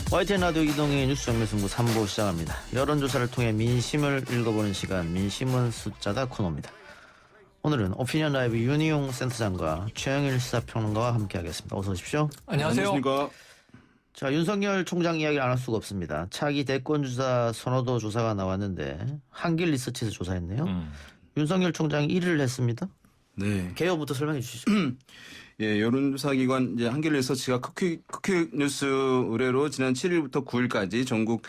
YTN 라디오 이동의 뉴스 정밀승부 3부 시작합니다. 여론조사를 통해 민심을 읽어보는 시간, 민심은 숫자다 코너입니다. 오늘은 오피니언 라이브 윤희용 센터장과 최영일 시사평론가와 함께하겠습니다. 어서 오십시오. 안녕하세요. 안녕하십니까. 자, 윤석열 총장 이야기를 안 할 수가 없습니다. 차기 대권주자 선호도 조사가 나왔는데 한길 리서치에서 조사했네요. 윤석열 총장이 1위를 했습니다. 네. 개요부터 설명해 주시죠. 예, 여론조사기관 이제 한길리서치가 쿠키뉴스 의뢰로 지난 7일부터 9일까지 전국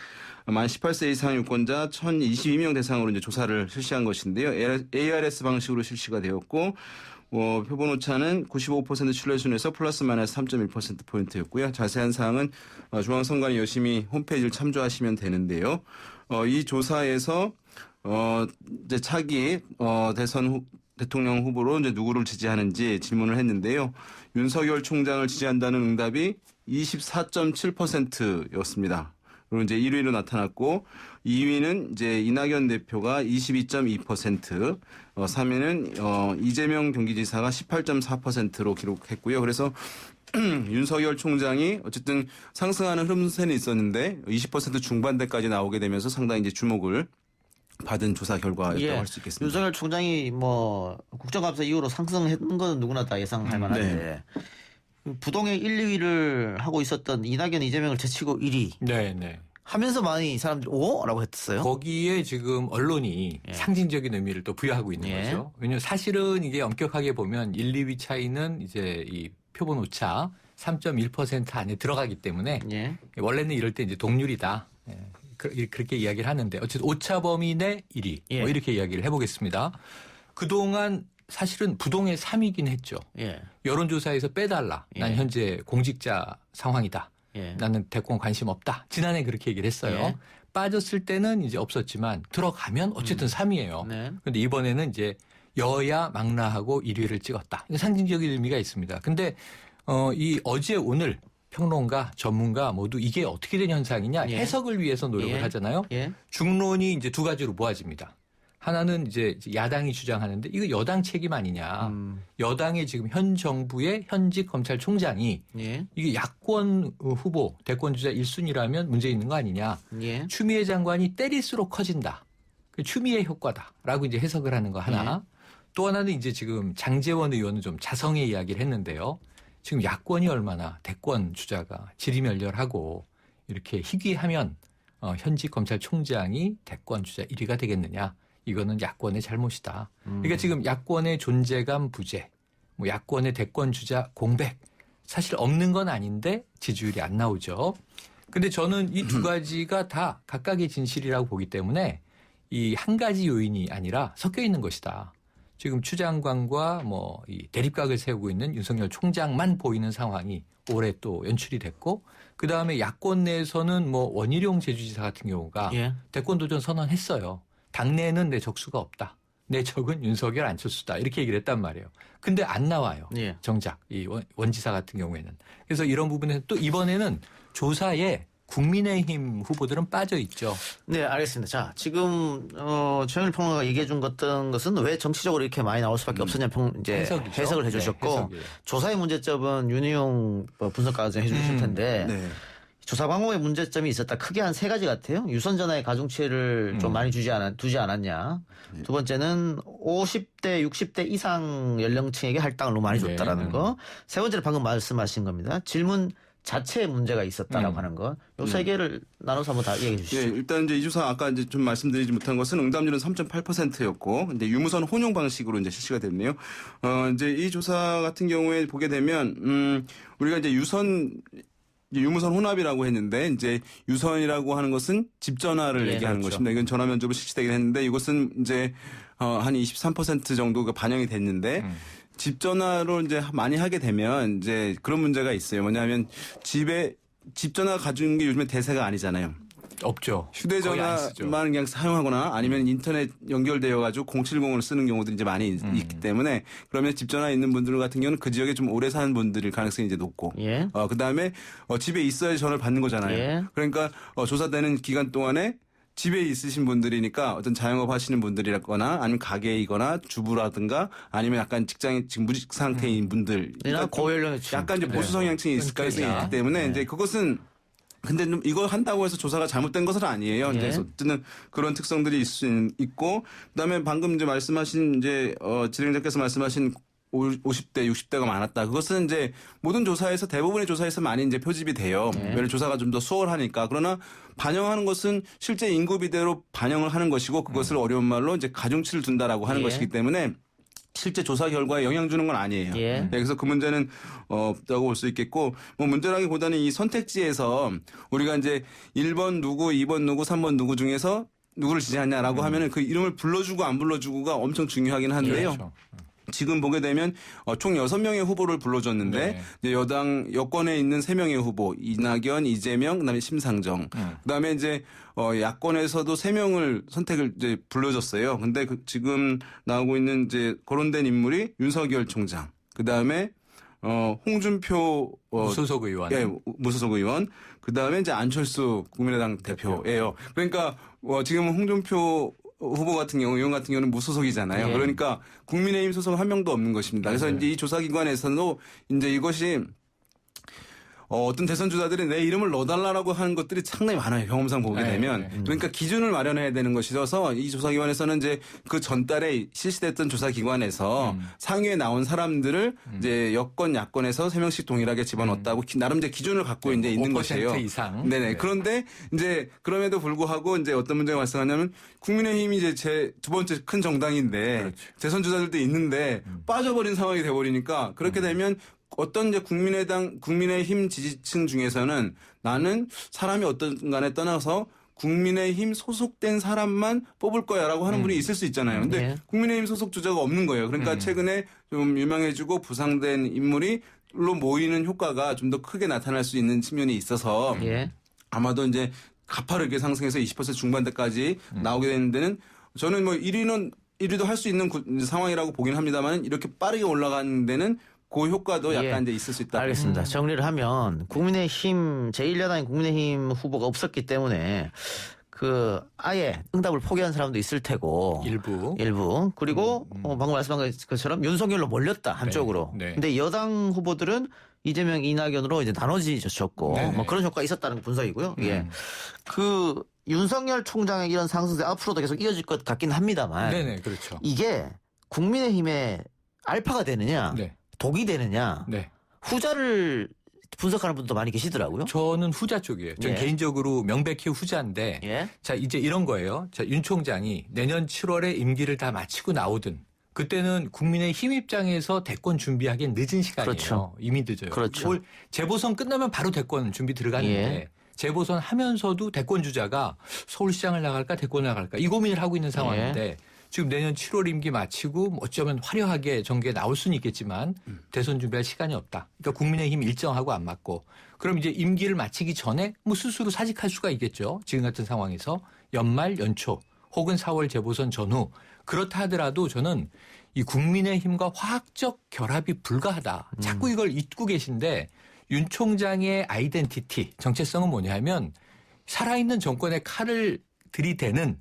만 18세 이상 유권자 1,022명 대상으로 이제 조사를 실시한 것인데요. ARS 방식으로 실시가 되었고, 표본 오차는 95% 신뢰순에서 플러스 마이너스 3.1%포인트였고요. 자세한 사항은 중앙선관위 열심히 홈페이지를 참조하시면 되는데요. 이 조사에서 이제 차기 대통령 후보로 이제 누구를 지지하는지 질문을 했는데요. 윤석열 총장을 지지한다는 응답이 24.7%였습니다. 그리고 이제 1위로 나타났고 2위는 이제 이낙연 대표가 22.2%, 3위는 이재명 경기지사가 18.4%로 기록했고요. 그래서 윤석열 총장이 어쨌든 상승하는 흐름세는 있었는데 20% 중반대까지 나오게 되면서 상당히 이제 주목을 받은 조사 결과였다고 할 수 있겠습니다. 윤석열 총장이 국정감사 이후로 상승했던 건 누구나 다 예상할 만한데 부동의 1, 2위를 하고 있었던 이낙연, 이재명을 제치고 1위. 네. 하면서 많이 사람들이 오? 라고 했어요. 거기에 지금 언론이 상징적인 의미를 또 부여하고 있는 거죠. 왜냐하면 사실은 이게 엄격하게 보면 1, 2위 차이는 이제 이 표본 오차 3.1% 안에 들어가기 때문에 원래는 이럴 때 이제 동률이다. 그렇게 이야기를 하는데 어쨌든 오차 범위 내 1위 이렇게 이야기를 해보겠습니다. 그동안 사실은 부동의 3위긴 했죠. 여론조사에서 빼달라. 난 현재 공직자 상황이다. 나는 대권 관심 없다. 지난해 그렇게 얘기를 했어요. 빠졌을 때는 이제 없었지만 들어가면 어쨌든 3위예요. 그런데 이번에는 이제 여야 망라하고 1위를 찍었다. 상징적인 의미가 있습니다. 근데 이 어제 오늘 평론가, 전문가 모두 이게 어떻게 된 현상이냐 해석을 위해서 노력을 하잖아요. 중론이 이제 두 가지로 모아집니다. 하나는 이제 야당이 주장하는데 이거 여당 책임 아니냐. 여당의 지금 현 정부의 현직 검찰총장이 이게 야권 후보 대권주자 1순위라면 문제 있는 거 아니냐. 추미애 장관이 때릴수록 커진다. 추미애 효과다라고 이제 해석을 하는 거 하나. 또 하나는 이제 지금 장제원 의원은 좀 자성의 이야기를 했는데요. 지금 야권이 얼마나 대권 주자가 지리멸렬하고 이렇게 희귀하면 현직 검찰총장이 대권 주자 1위가 되겠느냐. 이거는 야권의 잘못이다. 그러니까 지금 야권의 존재감 부재, 야권의 대권 주자 공백 사실 없는 건 아닌데 지지율이 안 나오죠. 근데 저는 이 두 가지가 다 각각의 진실이라고 보기 때문에 이 한 가지 요인이 아니라 섞여 있는 것이다. 지금 추 장관과 이 대립각을 세우고 있는 윤석열 총장만 보이는 상황이 올해 또 연출이 됐고 그다음에 야권 내에서는 원희룡 제주지사 같은 경우가 대권 도전 선언했어요. 당내에는 내 적수가 없다. 내 적은 윤석열 안철수다. 이렇게 얘기를 했단 말이에요. 근데 안 나와요. 정작 이 원지사 같은 경우에는. 그래서 이런 부분에서 또 이번에는 조사에 국민의힘 후보들은 빠져 있죠. 네, 알겠습니다. 자, 지금 최영일 평론가가 얘기해 준 것은 왜 정치적으로 이렇게 많이 나올 수밖에 없었냐 해석을 해 주셨고 조사의 문제점은 윤희용 분석가가 해 주실 텐데 조사 방법의 문제점이 있었다. 크게 한 세 가지 같아요. 유선 전화의 가중치를 좀 많이 두지 않았냐. 두 번째는 50대, 60대 이상 연령층에게 할당을 너무 많이 줬다라는 거. 세 번째는 방금 말씀하신 겁니다. 질문 자체에 문제가 있었다라고 하는 것. 요 세 개를 나눠서 한번 다 얘기해 주시죠. 일단 이제 이 조사 아까 이제 좀 말씀드리지 못한 것은 응답률은 3.8%였고, 근데 유무선 혼용 방식으로 이제 실시가 됐네요. 이제 이 조사 같은 경우에 보게 되면, 우리가 이제 유무선 혼합이라고 했는데 이제 유선이라고 하는 것은 집 전화를 얘기하는 것입니다. 이건 전화 면접으로 실시되긴 했는데 이것은 이제 한 23% 정도가 반영이 됐는데 집 전화로 이제 많이 하게 되면 이제 그런 문제가 있어요. 뭐냐면 집 전화 가지는 게 요즘에 대세가 아니잖아요. 없죠. 휴대전화만 그냥 사용하거나 아니면 인터넷 연결되어 가지고 070을 쓰는 경우들이 이제 많이 있기 때문에 그러면 집 전화 있는 분들 같은 경우는 그 지역에 좀 오래 사는 분들일 가능성이 이제 높고 그다음에 집에 있어야 전화를 받는 거잖아요. 그러니까 조사되는 기간 동안에 집에 있으신 분들이니까 어떤 자영업 하시는 분들이라거나 아니면 가게이거나 주부라든가 아니면 약간 직장인 지금 무직 상태인 분들. 그러니까 고연령의 약간 이제 보수 성향층이 있을 가능성이 있기 때문에 이제 그것은 근데 이거 한다고 해서 조사가 잘못된 것은 아니에요. 예. 그래서 어쨌든 그런 특성들이 있을 수 있고 그다음에 방금 이제 말씀하신 이제 진행자께서 말씀하신 50대, 60대가 많았다. 그것은 이제 모든 조사에서 대부분의 조사에서 많이 이제 표집이 돼요. 왜냐면 조사가 좀 더 수월하니까. 그러나 반영하는 것은 실제 인구 비대로 반영을 하는 것이고 그것을 어려운 말로 이제 가중치를 둔다라고 하는 것이기 때문에 실제 조사 결과에 영향 주는 건 아니에요. 네, 그래서 그 문제는 없다고 볼 수 있겠고 뭐 문제라기보다는 이 선택지에서 우리가 이제 1번 누구, 2번 누구, 3번 누구 중에서 누구를 지지하냐라고 하면은 그 이름을 불러주고 안 불러주고가 엄청 중요하긴 한데요. 그렇죠. 지금 보게 되면 총 6명의 후보를 불러줬는데 이제 여권에 있는 3명의 후보 이낙연, 이재명, 그다음에 심상정. 그다음에 이제 야권에서도 3명을 선택을 이제 불러줬어요. 근데 지금 나오고 있는 이제 거론된 인물이 윤석열 총장. 그다음에 홍준표 무소속 의원. 예, 무소속 의원. 그다음에 이제 안철수 국민의당 대표예요. 그러니까 지금은 홍준표 후보 같은 경우, 의원 같은 경우는 무소속이잖아요. 그러니까 국민의힘 소속 한 명도 없는 것입니다. 그래서 이제 이 조사기관에서도 이제 이것이 어떤 대선 주자들이 내 이름을 넣어달라고 하는 것들이 상당히 많아요. 경험상 보게 되면. 그러니까 기준을 마련해야 되는 것이어서 이 조사기관에서는 이제 그 전달에 실시됐던 조사기관에서 상위에 나온 사람들을 이제 여권, 야권에서 3명씩 동일하게 집어넣었다고 나름 이제 기준을 갖고 이제 있는 것이에요. 5% 이상. 네네. 그런데 이제 그럼에도 불구하고 이제 어떤 문제가 발생하냐면 국민의힘이 이제 제 두 번째 큰 정당인데 그렇죠. 대선 주자들도 있는데 빠져버린 상황이 돼버리니까 그렇게 되면 어떤 이제 국민의힘 지지층 중에서는 나는 사람이 어떤 간에 떠나서 국민의힘 소속된 사람만 뽑을 거야라고 하는 분이 있을 수 있잖아요. 근데 국민의힘 소속 주자가 없는 거예요. 그러니까 최근에 좀 유명해지고 부상된 인물이로 모이는 효과가 좀 더 크게 나타날 수 있는 측면이 있어서 아마도 이제 가파르게 상승해서 20% 중반대까지 나오게 되는 데는 저는 뭐 1위도 할 수 있는 상황이라고 보긴 합니다만 이렇게 빠르게 올라가는 데는 그 효과도 약간 이제 있을 수 있다. 알겠습니다. 정리를 하면 국민의힘 제1야당인 국민의힘 후보가 없었기 때문에 그 아예 응답을 포기한 사람도 있을 테고 일부 그리고 방금 말씀한 것처럼 윤석열로 몰렸다 한쪽으로. 근데 여당 후보들은 이재명, 이낙연으로 이제 나눠지셨고 뭐 그런 효과가 있었다는 분석이고요. 그 윤석열 총장의 이런 상승세 앞으로도 계속 이어질 것 같긴 합니다만 그렇죠. 이게 국민의힘의 알파가 되느냐 독이 되느냐 후자를 분석하는 분도 많이 계시더라고요. 저는 후자 쪽이에요. 저는 개인적으로 명백히 후자인데 자 이제 이런 거예요. 자, 윤 총장이 내년 7월에 임기를 다 마치고 나오든 그때는 국민의힘 입장에서 대권 준비하기엔 늦은 시간이에요. 그렇죠. 이미 늦어요. 그렇죠. 올 재보선 끝나면 바로 대권 준비 들어가는데 재보선 하면서도 대권 주자가 서울시장을 나갈까 대권을 나갈까 이 고민을 하고 있는 상황인데 지금 내년 7월 임기 마치고 어쩌면 화려하게 정계에 나올 수는 있겠지만 대선 준비할 시간이 없다. 그러니까 국민의힘 일정하고 안 맞고 그럼 이제 임기를 마치기 전에 뭐 스스로 사직할 수가 있겠죠. 지금 같은 상황에서 연말 연초 혹은 4월 재보선 전후 그렇다 하더라도 저는 이 국민의힘과 화학적 결합이 불가하다. 자꾸 이걸 잊고 계신데 윤 총장의 아이덴티티 정체성은 뭐냐면 살아있는 정권의 칼을 들이대는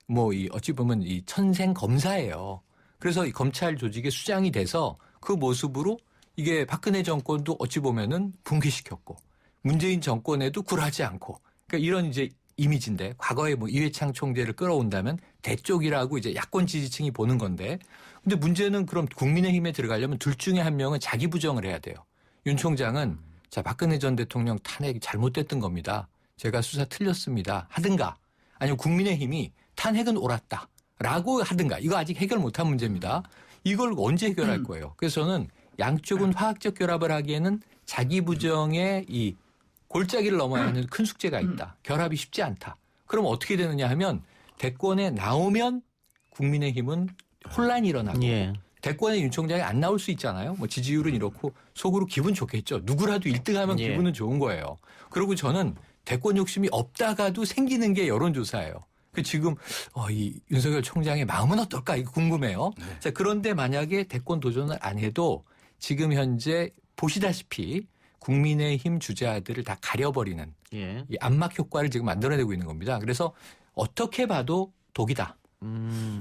뭐 이 어찌 보면 이 천생 검사예요. 그래서 이 검찰 조직의 수장이 돼서 그 모습으로 이게 박근혜 정권도 어찌 보면은 붕괴시켰고 문재인 정권에도 굴하지 않고 그러니까 이런 이제 이미지인데 과거에 뭐 이회창 총재를 끌어온다면 대쪽이라고 이제 야권 지지층이 보는 건데 근데 문제는 그럼 국민의힘에 들어가려면 둘 중에 한 명은 자기 부정을 해야 돼요. 윤 총장은 자 박근혜 전 대통령 탄핵이 잘못됐던 겁니다. 제가 수사 틀렸습니다. 하든가 아니면 국민의힘이 탄핵은 옳았다라고 하든가 이거 아직 해결 못한 문제입니다. 이걸 언제 해결할 거예요? 그래서 저는 양쪽은 화학적 결합을 하기에는 자기 부정의 이 골짜기를 넘어야 하는 큰 숙제가 있다. 결합이 쉽지 않다. 그럼 어떻게 되느냐 하면 대권에 나오면 국민의힘은 혼란이 일어나고 대권에 윤 총장이 안 나올 수 있잖아요. 뭐 지지율은 이렇고 속으로 기분 좋겠죠. 누구라도 1등하면 기분은 좋은 거예요. 그리고 저는 대권 욕심이 없다가도 생기는 게 여론조사예요. 그 지금 이 윤석열 총장의 마음은 어떨까 이거 궁금해요. 자, 그런데 만약에 대권 도전을 안 해도 지금 현재 보시다시피 국민의힘 주자들을 다 가려버리는 이 안막 효과를 지금 만들어내고 있는 겁니다. 그래서 어떻게 봐도 독이다.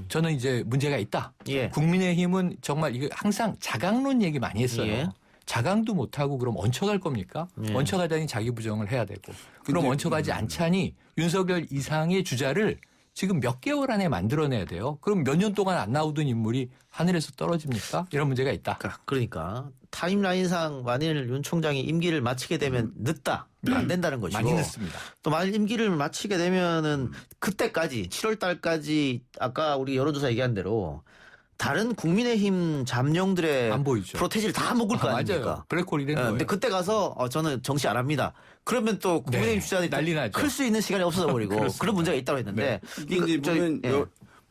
저는 이제 문제가 있다. 예. 국민의힘은 정말 이거 항상 자강론 얘기 많이 했어요. 예. 자강도 못하고 그럼 얹혀갈 겁니까? 예. 얹혀가다니 자기 부정을 해야 되고. 그럼 얹혀가지 않자니 윤석열 이상의 주자를 지금 몇 개월 안에 만들어내야 돼요. 그럼 몇 년 동안 안 나오던 인물이 하늘에서 떨어집니까? 이런 문제가 있다. 그러니까 타임라인상 만일 윤 총장이 임기를 마치게 되면 늦다. 안 된다는 것이고. 많이 늦습니다. 또 만일 임기를 마치게 되면은 그때까지 7월 달까지 아까 우리 여론조사 얘기한 대로 다른 국민의힘 잠룡들의 프로테지를 다 먹을 거 아닙니까? 맞아요. 블랙홀이 된 거예요. 근데 그때 가서 저는 정치 안 합니다. 그러면 또 국민의힘 주자들이 난리 나죠. 클 수 있는 시간이 없어져 버리고 그런 문제가 있다고 했는데 이게 이제 보면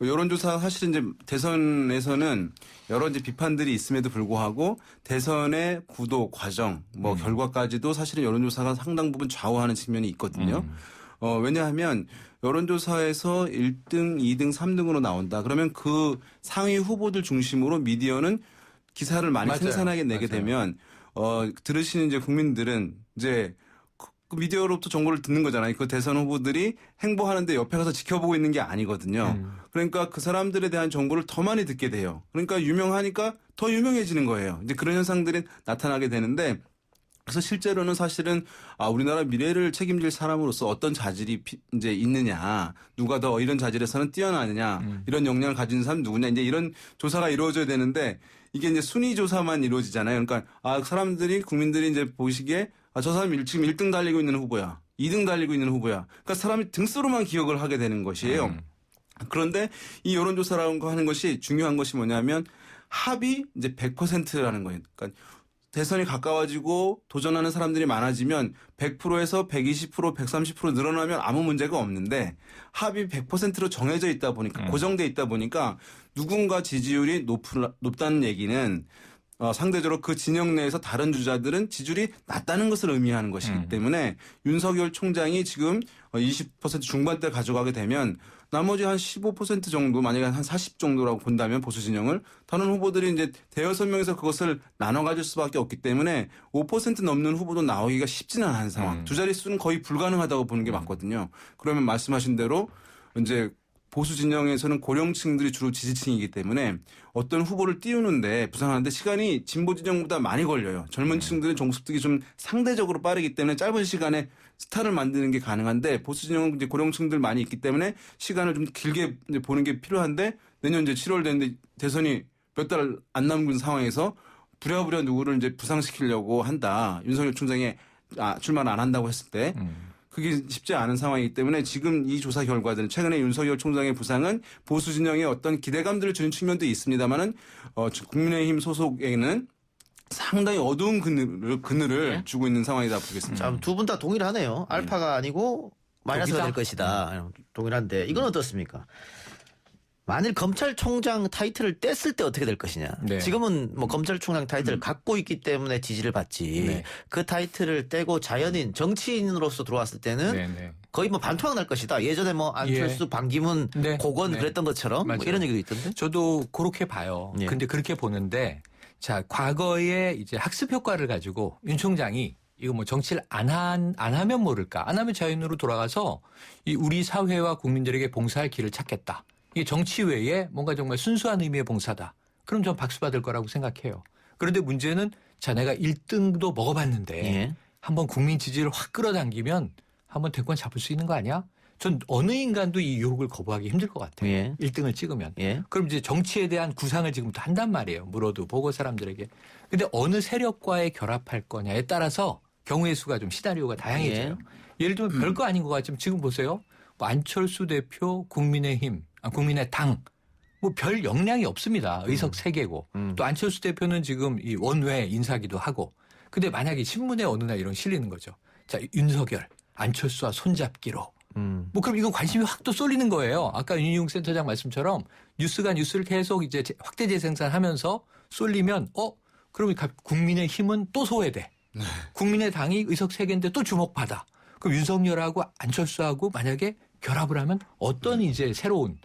여론조사 사실은 이제 대선에서는 여러 이제 비판들이 있음에도 불구하고 대선의 구도 과정 뭐 결과까지도 사실은 여론조사가 상당 부분 좌우하는 측면이 있거든요. 왜냐하면 여론조사에서 1등, 2등, 3등으로 나온다. 그러면 그 상위 후보들 중심으로 미디어는 기사를 많이 생산하게 내게 되면 들으시는 이제 국민들은 이제 그 미디어로부터 정보를 듣는 거잖아요. 그 대선 후보들이 행보하는데 옆에 가서 지켜보고 있는 게 아니거든요. 그러니까 그 사람들에 대한 정보를 더 많이 듣게 돼요. 그러니까 유명하니까 더 유명해지는 거예요. 이제 그런 현상들이 나타나게 되는데 그래서 실제로는 사실은 우리나라 미래를 책임질 사람으로서 어떤 자질이 이제 있느냐, 누가 더 이런 자질에서는 뛰어나느냐, 이런 역량을 가진 사람 누구냐, 이제 이런 조사가 이루어져야 되는데 이게 이제 순위 조사만 이루어지잖아요. 그러니까 사람들이 국민들이 이제 보시기에 저 사람이 지금 1등 달리고 있는 후보야, 2등 달리고 있는 후보야. 그러니까 사람이 등수로만 기억을 하게 되는 것이에요. 그런데 이 여론조사라는 거 하는 것이 중요한 것이 뭐냐면 합이 이제 100%라는 거예요. 그러니까 대선이 가까워지고 도전하는 사람들이 많아지면 100%에서 120%, 130% 늘어나면 아무 문제가 없는데 합이 100%로 정해져 있다 보니까 고정돼 있다 보니까 누군가 지지율이 높다는 얘기는 상대적으로 그 진영 내에서 다른 주자들은 지지율이 낮다는 것을 의미하는 것이기 때문에 윤석열 총장이 지금 20% 중반대 가져가게 되면 나머지 한 15% 정도 만약에 한 40 정도라고 본다면 보수 진영을 다른 후보들이 이제 대여섯 명에서 그것을 나눠 가질 수밖에 없기 때문에 5% 넘는 후보도 나오기가 쉽지는 않은 상황. 두 자릿수는 거의 불가능하다고 보는 게 맞거든요. 그러면 말씀하신 대로 이제 보수 진영에서는 고령층들이 주로 지지층이기 때문에 어떤 후보를 띄우는데 부상하는데 시간이 진보 진영보다 많이 걸려요. 젊은 층들은 정습득이 좀 상대적으로 빠르기 때문에 짧은 시간에 스타를 만드는 게 가능한데 보수 진영은 이제 고령층들 많이 있기 때문에 시간을 좀 길게 이제 보는 게 필요한데 내년 이제 7월 되는데 대선이 몇 달 안 남은 상황에서 부랴부랴 누구를 이제 부상시키려고 한다. 윤석열 총장이 출마를 안 한다고 했을 때. 그게 쉽지 않은 상황이기 때문에 지금 이 조사 결과들은 최근에 윤석열 총장의 부상은 보수 진영에 어떤 기대감들을 주는 측면도 있습니다만은 국민의힘 소속에는 상당히 어두운 그늘을 주고 있는 상황이다 보겠습니다. 두 분 다 동일하네요. 알파가 아니고 마이너스가 될 것이다. 동일한데 이건 어떻습니까? 만일 검찰총장 타이틀을 뗐을 때 어떻게 될 것이냐. 네. 지금은 뭐 검찰총장 타이틀을 갖고 있기 때문에 지지를 받지. 그 타이틀을 떼고 자연인 정치인으로서 들어왔을 때는 거의 뭐 반토막 날 것이다. 예전에 뭐 안철수, 반기문, 고건 그랬던 것처럼 뭐 이런 얘기도 있던데. 저도 그렇게 봐요. 근데 그렇게 보는데 자, 과거에 이제 학습 효과를 가지고 윤 총장이 이거 뭐 정치를 안 하면 모를까. 안 하면 자연으로 돌아가서 이 우리 사회와 국민들에게 봉사할 길을 찾겠다. 이게 정치 외에 뭔가 정말 순수한 의미의 봉사다. 그럼 전 박수 받을 거라고 생각해요. 그런데 문제는 자, 내가 1등도 먹어봤는데 한번 국민 지지를 확 끌어당기면 한번 대권 잡을 수 있는 거 아니야? 전 어느 인간도 이 유혹을 거부하기 힘들 것 같아요. 1등을 찍으면. 그럼 이제 정치에 대한 구상을 지금부터 한단 말이에요. 물어도 보고 사람들에게. 근데 어느 세력과의 결합할 거냐에 따라서 경우의 수가 좀 시나리오가 다양해져요. 예를 들면 별거 아닌 것 같지만 지금 보세요. 뭐 안철수 대표 국민의힘, 국민의당 뭐 별 역량이 없습니다. 의석 3개고. 또 안철수 대표는 지금 이 원외 인사기도 하고. 근데 만약에 신문에 어느 날 이런 실리는 거죠. 자, 윤석열, 안철수와 손잡기로. 뭐 그럼 이건 관심이 확 또 쏠리는 거예요. 아까 윤희용 센터장 말씀처럼 뉴스가 뉴스를 계속 이제 확대 재생산하면서 쏠리면 그럼 국민의힘은 또 소외돼. 국민의당이 의석 3개인데 또 주목받아. 그럼 윤석열하고 안철수하고 만약에 결합을 하면 어떤 이제 새로운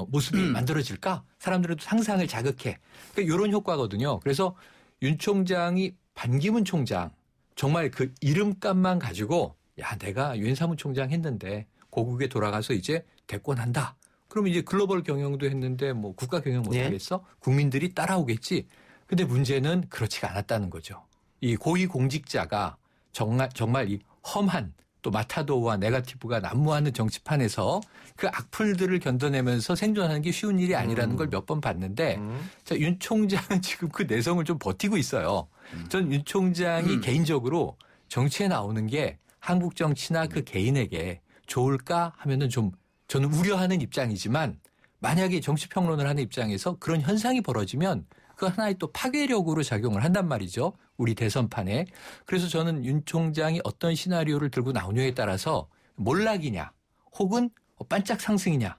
모습이 만들어질까? 사람들은 상상을 자극해. 그러니까 이런 효과거든요. 그래서 윤 총장이 반기문 총장 정말 그 이름값만 가지고 야 내가 유엔 사무총장 했는데 고국에 돌아가서 이제 대권한다. 그럼 이제 글로벌 경영도 했는데 뭐 국가 경영 못하겠어? 국민들이 따라오겠지. 근데 문제는 그렇지가 않았다는 거죠. 이 고위공직자가 정말 이 험한 또 마타도와 네거티브가 난무하는 정치판에서 그 악플들을 견뎌내면서 생존하는 게 쉬운 일이 아니라는 걸 몇 번 봤는데 자, 윤 총장은 지금 그 내성을 좀 버티고 있어요. 전 윤 총장이 개인적으로 정치에 나오는 게 한국 정치나 그 개인에게 좋을까 하면은 좀 저는 우려하는 입장이지만 만약에 정치평론을 하는 입장에서 그런 현상이 벌어지면 그 하나의 또 파괴력으로 작용을 한단 말이죠. 우리 대선판에. 그래서 저는 윤 총장이 어떤 시나리오를 들고 나오냐에 따라서 몰락이냐 혹은 반짝 상승이냐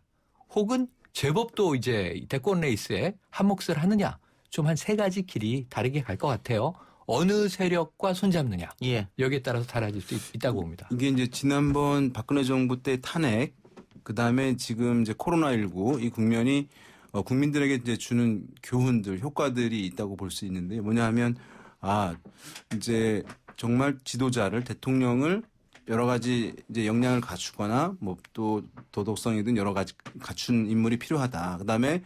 혹은 제법 또 이제 대권 레이스에 한 몫을 하느냐 좀 한 세 가지 길이 다르게 갈 것 같아요. 어느 세력과 손잡느냐. 예. 여기에 따라서 달라질 수 있다고 봅니다. 이게 이제 지난번 박근혜 정부 때 탄핵, 그다음에 지금 이제 코로나19 이 국면이 국민들에게 이제 주는 교훈들, 효과들이 있다고 볼 수 있는데 뭐냐 하면 이제 정말 지도자를 대통령을 여러 가지 이제 역량을 갖추거나 뭐 또 도덕성이든 여러 가지 갖춘 인물이 필요하다. 그다음에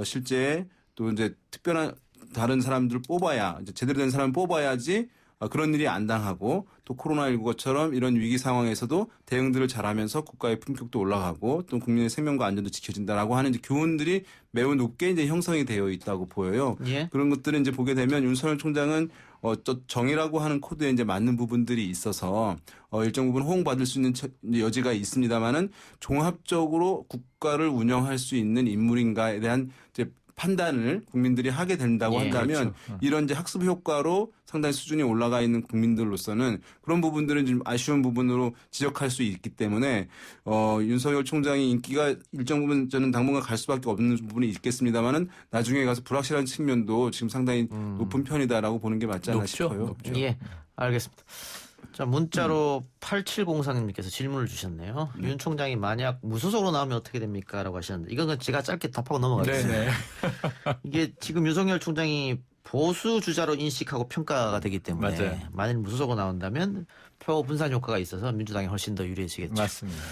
실제 또 이제 특별한 다른 사람들을 뽑아야 이제 제대로 된 사람을 뽑아야지 그런 일이 안 당하고 또 코로나19것처럼 이런 위기 상황에서도 대응들을 잘하면서 국가의 품격도 올라가고 또 국민의 생명과 안전도 지켜진다라고 하는 이제 교훈들이 매우 높게 이제 형성이 되어 있다고 보여요. 예. 그런 것들을 이제 보게 되면 윤석열 총장은 정의라고 하는 코드에 이제 맞는 부분들이 있어서 일정 부분 호응받을 수 있는 여지가 있습니다만은 종합적으로 국가를 운영할 수 있는 인물인가에 대한 이제 판단을 국민들이 하게 된다고 한다면 그렇죠. 이런 이제 학습 효과로 상당히 수준이 올라가 있는 국민들로서는 그런 부분들은 좀 아쉬운 부분으로 지적할 수 있기 때문에 윤석열 총장의 인기가 일정 부분 저는 당분간 갈 수밖에 없는 부분이 있겠습니다만은 나중에 가서 불확실한 측면도 지금 상당히 높은 편이다라고 보는 게 맞지 않나 싶어요. 높죠. 예, 알겠습니다. 자, 문자로 8703님께서 질문을 주셨네요. 윤 총장이 만약 무소속으로 나오면 어떻게 됩니까? 라고 하셨는데 이건 제가 짧게 답하고 넘어가겠습니다. 네네. 이게 지금 윤석열 총장이 보수 주자로 인식하고 평가가 되기 때문에 맞아요. 만일 무소속으로 나온다면 표 분산 효과가 있어서 민주당이 훨씬 더 유리해지겠죠. 맞습니다.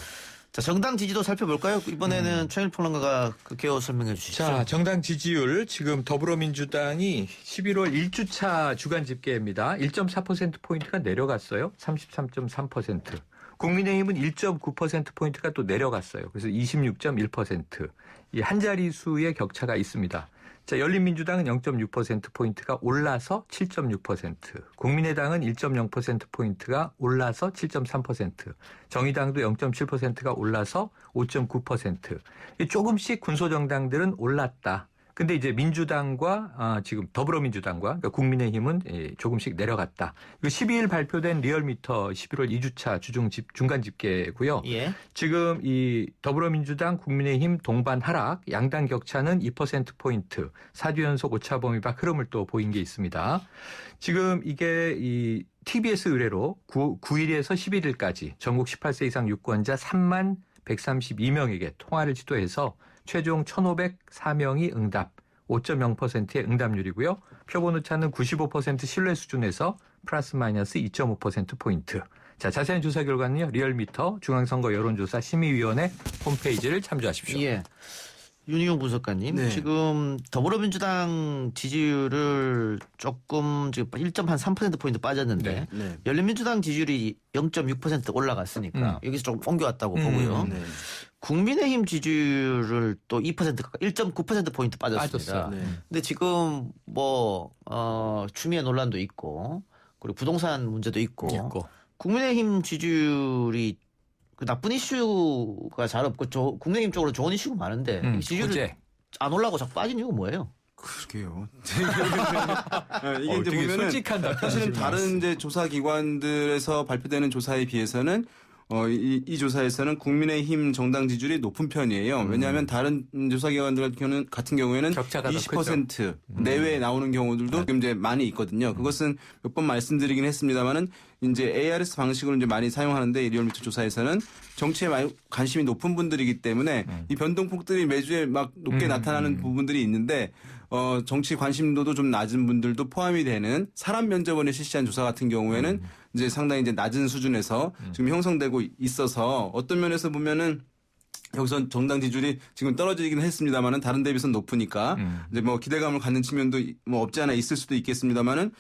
자, 정당 지지도 살펴볼까요? 이번에는 최영일 평론가가 그 개요 설명해 주시죠. 자, 정당 지지율 지금 더불어민주당이 11월 1주차 주간 집계입니다. 1.4%포인트가 내려갔어요. 33.3%. 국민의힘은 1.9%포인트가 또 내려갔어요. 그래서 26.1%. 이 한 자릿수의 격차가 있습니다. 자, 열린민주당은 0.6%포인트가 올라서 7.6%, 국민의당은 1.0%포인트가 올라서 7.3%, 정의당도 0.7%가 올라서 5.9%. 조금씩 군소정당들은 올랐다. 근데 이제 민주당과 지금 더불어민주당과 그러니까 국민의힘은 조금씩 내려갔다. 12일 발표된 리얼미터 11월 2주차 중간 집계고요. 예. 지금 이 더불어민주당, 국민의힘 동반 하락, 양당 격차는 2%포인트, 4주 연속 오차범위 밖 흐름을 또 보인 게 있습니다. 지금 이게 이 TBS 의뢰로 9일에서 11일까지 전국 18세 이상 유권자 3만 132명에게 통화를 지도해서 최종 1,504명이 응답, 5.0%의 응답률이고요. 표본 오차는 95% 신뢰 수준에서 플러스 마이너스 2.5%포인트. 자, 자세한 조사 결과는요. 리얼미터 중앙선거 여론조사 심의위원회 홈페이지를 참조하십시오. 예. 윤희용 분석가님, 네. 지금 더불어민주당 지지율을 조금 지금 1.3%포인트 빠졌는데 네. 열린민주당 지지율이 0.6% 올라갔으니까 여기서 조금 옮겨왔다고 보고요. 네. 국민의힘 지지율을 또 2%가 1.9%포인트 빠졌습니다. 빠졌어요. 네. 근데 지금 추미애 논란도 있고 그리고 부동산 문제도 있고 국민의힘 지지율이 그 나쁜 이슈가 잘 없고 국민의힘 쪽으로 좋은 이슈가 많은데 지지율이 안 올라가고 자꾸 빠진 이유가 뭐예요? 그러게요. 이게 이제 되게 보면은 솔직한 답변을 사실은 지금 다른 이제 조사 기관들에서 발표되는 조사에 비해서는 이 조사에서는 국민의힘 정당 지지율이 높은 편이에요. 왜냐하면 다른 조사기관들 같은 경우에는 격차가 20% 내외에 나오는 경우들도 지금 이제 많이 있거든요. 그것은 몇 번 말씀드리긴 했습니다만은 이제 ARS 방식을 이제 많이 사용하는데 리얼미터 조사에서는 정치에 많이 관심이 높은 분들이기 때문에 이 변동폭들이 매주에 막 높게 나타나는 부분들이 있는데 정치 관심도도 좀 낮은 분들도 포함이 되는 사람 면접원에 실시한 조사 같은 경우에는 이제 상당히 이제 낮은 수준에서 지금 형성되고 있어서 어떤 면에서 보면은 여기서 정당 지지율이 지금 떨어지긴 했습니다만은 다른 데 비해서는 높으니까 이제 뭐 기대감을 갖는 측면도 뭐 없지 않아 있을 수도 있겠습니다만은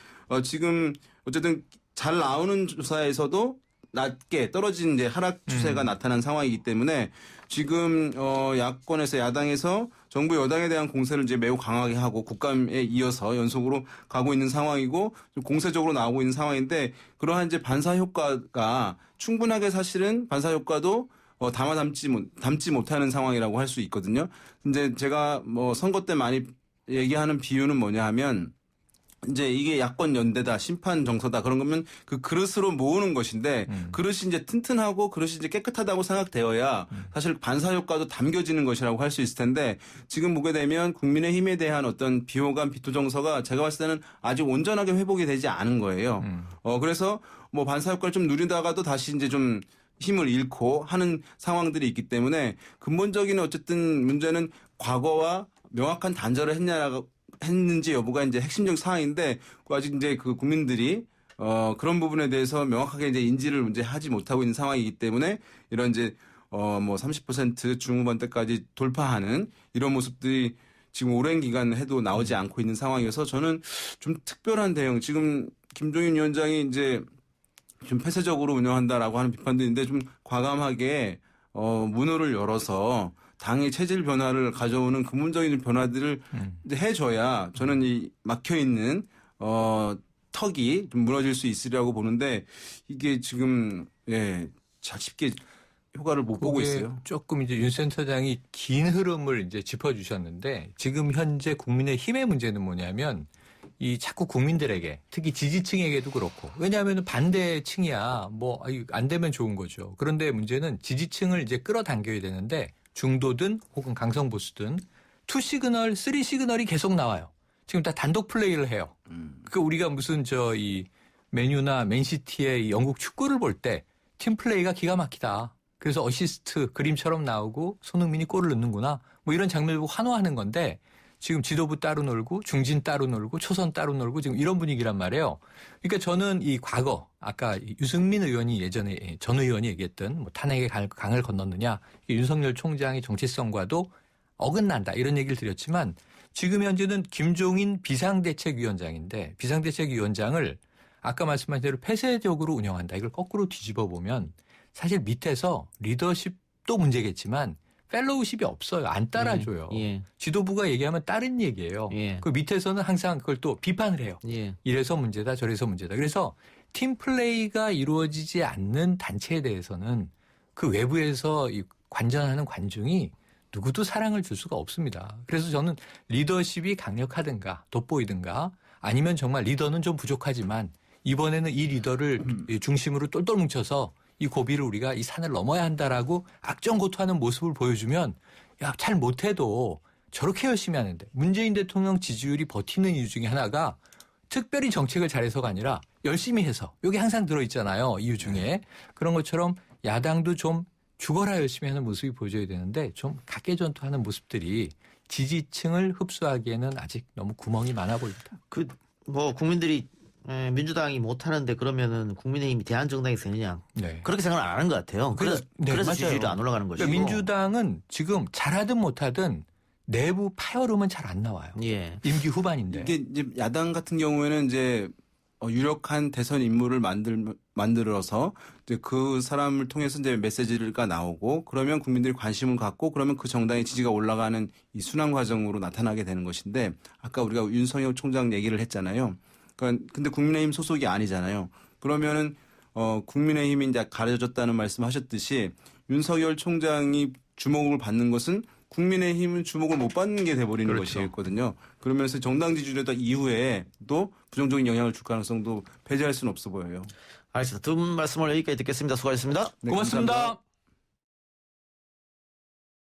지금 어쨌든 잘 나오는 조사에서도 낮게 떨어진 이제 하락 추세가 나타난 상황이기 때문에 지금 야권에서 야당에서 정부 여당에 대한 공세를 이제 매우 강하게 하고 국감에 이어서 연속으로 가고 있는 상황이고 좀 공세적으로 나오고 있는 상황인데 그러한 이제 반사 효과가 충분하게 사실은 반사 효과도 담지 못하는 상황이라고 할 수 있거든요. 이제 제가 뭐 선거 때 많이 얘기하는 비유는 뭐냐 하면 이제 이게 야권 연대다, 심판 정서다 그런 거면 그 그릇으로 모으는 것인데 그릇이 이제 튼튼하고 그릇이 이제 깨끗하다고 생각되어야 사실 반사 효과도 담겨지는 것이라고 할 수 있을 텐데 지금 보게 되면 국민의힘에 대한 어떤 비호감, 비토 정서가 제가 봤을 때는 아직 온전하게 회복이 되지 않은 거예요. 그래서 뭐 반사 효과를 좀 누리다가도 다시 이제 좀 힘을 잃고 하는 상황들이 있기 때문에 근본적인 어쨌든 문제는 과거와 명확한 단절을 했는지 여부가 이제 핵심적 사항인데 아직 이제 그 국민들이 그런 부분에 대해서 명확하게 이제 인지를 이제 하지 못하고 있는 상황이기 때문에 이런 이제 뭐 30% 중후반대까지 돌파하는 이런 모습들이 지금 오랜 기간 해도 나오지 않고 있는 상황이어서 저는 좀 특별한 대응 지금 김종인 위원장이 이제 좀 폐쇄적으로 운영한다라고 하는 비판도 있는데 좀 과감하게 문호를 열어서 당의 체질 변화를 가져오는 근본적인 변화들을 이제 해줘야 저는 이 막혀 있는 턱이 좀 무너질 수 있으리라고 보는데 이게 지금 잘 쉽게 효과를 못 보고 있어요. 조금 이제 윤 센터장이 긴 흐름을 이제 짚어주셨는데 지금 현재 국민의힘의 문제는 뭐냐면. 이 자꾸 국민들에게 특히 지지층에게도 그렇고 왜냐하면 반대층이야 뭐 안 되면 좋은 거죠. 그런데 문제는 지지층을 이제 끌어당겨야 되는데 중도든 혹은 강성보수든 2시그널, 3시그널이 계속 나와요. 지금 다 단독 플레이를 해요. 그러니까 우리가 무슨 이 맨유나 맨시티의 영국 축구를 볼 때 팀 플레이가 기가 막히다. 그래서 어시스트 그림처럼 나오고 손흥민이 골을 넣는구나. 뭐 이런 장면을 보고 환호하는 건데 지금 지도부 따로 놀고 중진 따로 놀고 초선 따로 놀고 지금 이런 분위기란 말이에요. 그러니까 저는 이 과거 아까 유승민 의원이 예전에 전 의원이 얘기했던 뭐 탄핵의 강을 건넜느냐 윤석열 총장의 정체성과도 어긋난다 이런 얘기를 드렸지만 지금 현재는 김종인 비상대책위원장인데 비상대책위원장을 아까 말씀하신 대로 폐쇄적으로 운영한다. 이걸 거꾸로 뒤집어 보면 사실 밑에서 리더십도 문제겠지만 펠로우십이 없어요. 안 따라줘요. 지도부가 얘기하면 다른 얘기예요. 그 밑에서는 항상 그걸 또 비판을 해요. 이래서 문제다 저래서 문제다. 그래서 팀 플레이가 이루어지지 않는 단체에 대해서는 그 외부에서 관전하는 관중이 누구도 사랑을 줄 수가 없습니다. 그래서 저는 리더십이 강력하든가 돋보이든가 아니면 정말 리더는 좀 부족하지만 이번에는 이 리더를 중심으로 똘똘 뭉쳐서 이 고비를 우리가 이 산을 넘어야 한다라고 악정고투하는 모습을 보여주면 야, 잘 못해도 저렇게 열심히 하는데 문재인 대통령 지지율이 버티는 이유 중에 하나가 특별히 정책을 잘해서가 아니라 열심히 해서 여기 항상 들어있잖아요. 이유 중에. 그런 것처럼 야당도 좀 죽어라 열심히 하는 모습이 보여줘야 되는데 좀 각개전투하는 모습들이 지지층을 흡수하기에는 아직 너무 구멍이 많아 보입니다. 뭐 국민들이 민주당이 못하는데 그러면은 국민의힘이 대한정당이 되느냐. 그렇게 생각을 안 하는 것 같아요. 그래서 지지율이 안 올라가는 것이고. 그러니까 민주당은 지금 잘하든 못하든 내부 파열음은 잘 안 나와요. 임기 후반인데. 이게 이제 야당 같은 경우에는 이제 유력한 대선 인물을 만들어서 이제 그 사람을 통해서 이제 메시지가 나오고 그러면 국민들이 관심을 갖고 그러면 그 정당의 지지가 올라가는 이 순환 과정으로 나타나게 되는 것인데 아까 우리가 윤석열 총장 얘기를 했잖아요. 그러니까 근데 국민의힘 소속이 아니잖아요. 그러면은 국민의힘이 이제 가려졌다는 말씀하셨듯이 윤석열 총장이 주목을 받는 것은 국민의힘은 주목을 못 받는 게 돼버리는 것이거든요. 그러면서 정당 지지율에다 이후에도 부정적인 영향을 줄 가능성도 배제할 수는 없어 보여요. 알겠습니다. 두 분 말씀을 여기까지 듣겠습니다. 수고하셨습니다. 고맙습니다. 감사합니다.